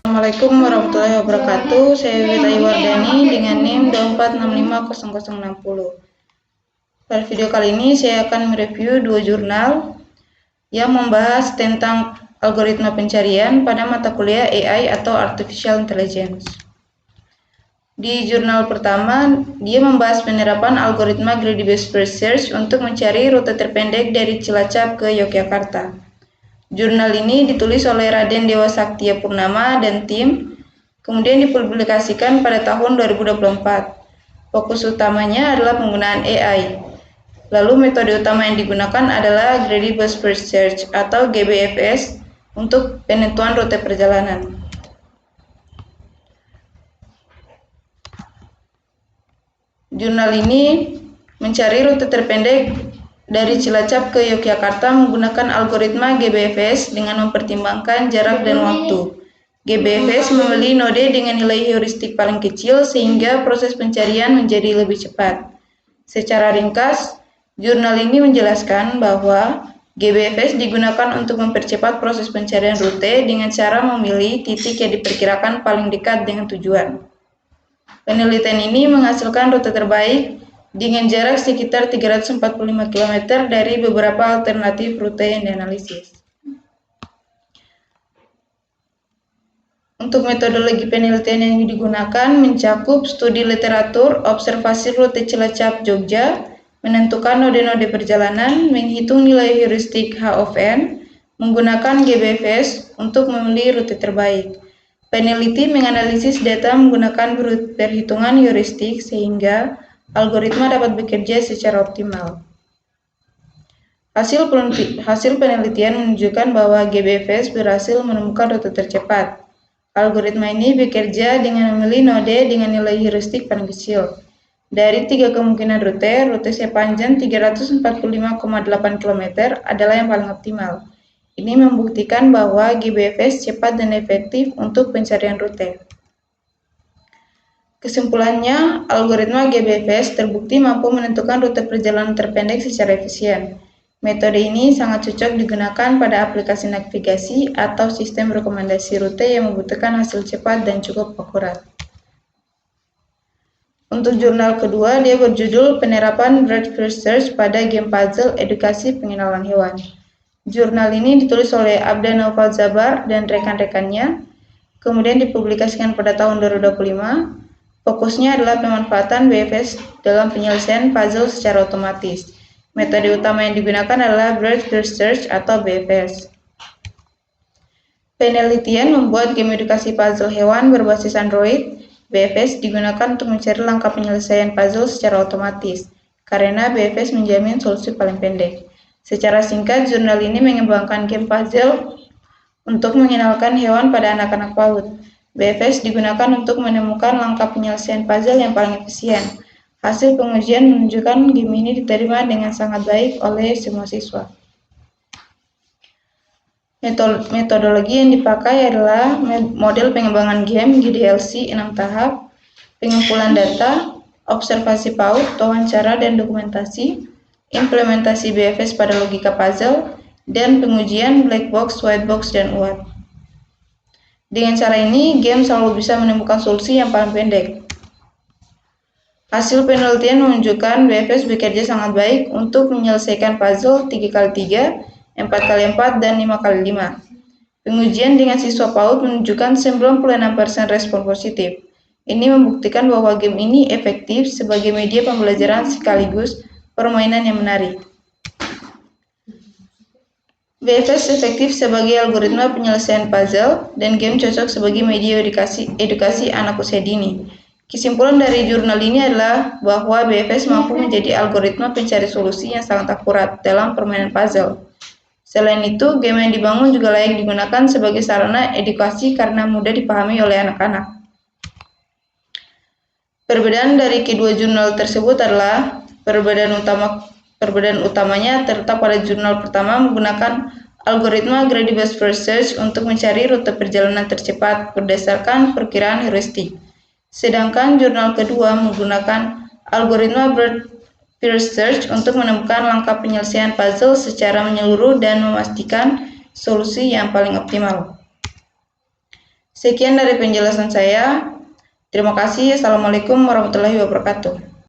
Assalamualaikum warahmatullahi wabarakatuh. Saya Wita Iwardani dengan NIM 24650060. Pada video kali ini saya akan mereview dua jurnal yang membahas tentang algoritma pencarian pada mata kuliah AI atau Artificial Intelligence. Di jurnal pertama, dia membahas penerapan algoritma Greedy Based Search untuk mencari rute terpendek dari Cilacap ke Yogyakarta. Jurnal ini ditulis oleh Raden Dewa Saktia Purnama dan tim, kemudian dipublikasikan pada tahun 2024. Fokus utamanya adalah penggunaan AI. Lalu metode utama yang digunakan adalah Greedy Based Search atau GBFS untuk penentuan rute perjalanan. Jurnal ini mencari rute terpendek dari Cilacap ke Yogyakarta menggunakan algoritma GBFS dengan mempertimbangkan jarak dan waktu. GBFS memilih node dengan nilai heuristik paling kecil sehingga proses pencarian menjadi lebih cepat. Secara ringkas, jurnal ini menjelaskan bahwa GBFS digunakan untuk mempercepat proses pencarian rute dengan cara memilih titik yang diperkirakan paling dekat dengan tujuan. Penelitian ini menghasilkan rute terbaik dengan jarak sekitar 345 km dari beberapa alternatif rute yang dianalisis. Untuk metodologi penelitian yang digunakan mencakup studi literatur, observasi rute Cilacap Jogja, menentukan node-node perjalanan, menghitung nilai heuristik H of N, menggunakan GBFS untuk memilih rute terbaik. Peneliti menganalisis data menggunakan perhitungan heuristik sehingga algoritma dapat bekerja secara optimal. Hasil penelitian menunjukkan bahwa GBFS berhasil menemukan rute tercepat. Algoritma ini bekerja dengan memilih node dengan nilai heuristik paling kecil. Dari 3 kemungkinan rute sepanjang 345,8 km adalah yang paling optimal. Ini membuktikan bahwa GBFS cepat dan efektif untuk pencarian rute. Kesimpulannya, algoritma GBFS terbukti mampu menentukan rute perjalanan terpendek secara efisien. Metode ini sangat cocok digunakan pada aplikasi navigasi atau sistem rekomendasi rute yang membutuhkan hasil cepat dan cukup akurat. Untuk jurnal kedua, dia berjudul Penerapan Breadth First Search pada Game Puzzle Edukasi Pengenalan Hewan. Jurnal ini ditulis oleh Abda Naufal Zabar dan rekan-rekannya, kemudian dipublikasikan pada tahun 2025. Fokusnya adalah pemanfaatan BFS dalam penyelesaian puzzle secara otomatis. Metode utama yang digunakan adalah Breadth First Search atau BFS. Penelitian membuat game edukasi puzzle hewan berbasis Android. BFS digunakan untuk mencari langkah penyelesaian puzzle secara otomatis, karena BFS menjamin solusi paling pendek. Secara singkat, jurnal ini mengembangkan game puzzle untuk mengenalkan hewan pada anak-anak PAUD. BFS digunakan untuk menemukan langkah penyelesaian puzzle yang paling efisien. Hasil pengujian menunjukkan game ini diterima dengan sangat baik oleh semua siswa. Metodologi yang dipakai adalah model pengembangan game GDLC 6 tahap, pengumpulan data, observasi PAUD, wawancara dan dokumentasi, implementasi BFS pada logika puzzle, dan pengujian black box, white box, dan UAT. Dengan cara ini, game selalu bisa menemukan solusi yang paling pendek. Hasil penelitian menunjukkan BFS bekerja sangat baik untuk menyelesaikan puzzle 3x3, 4x4, dan 5x5. Pengujian dengan siswa PAUD menunjukkan 96% respon positif. Ini membuktikan bahwa game ini efektif sebagai media pembelajaran sekaligus permainan yang menarik. BFS efektif sebagai algoritma penyelesaian puzzle dan game cocok sebagai media edukasi anak usia dini. Kesimpulan dari jurnal ini adalah bahwa BFS mampu menjadi algoritma pencari solusi yang sangat akurat dalam permainan puzzle. Selain itu, game yang dibangun juga layak digunakan sebagai sarana edukasi karena mudah dipahami oleh anak-anak. Perbedaan dari kedua jurnal tersebut adalah perbedaan utamanya terletak pada jurnal pertama menggunakan algoritma Greedy Based Search untuk mencari rute perjalanan tercepat berdasarkan perkiraan heuristik. Sedangkan jurnal kedua menggunakan algoritma Breadth First Search untuk menemukan langkah penyelesaian puzzle secara menyeluruh dan memastikan solusi yang paling optimal. Sekian dari penjelasan saya. Terima kasih. Assalamualaikum warahmatullahi wabarakatuh.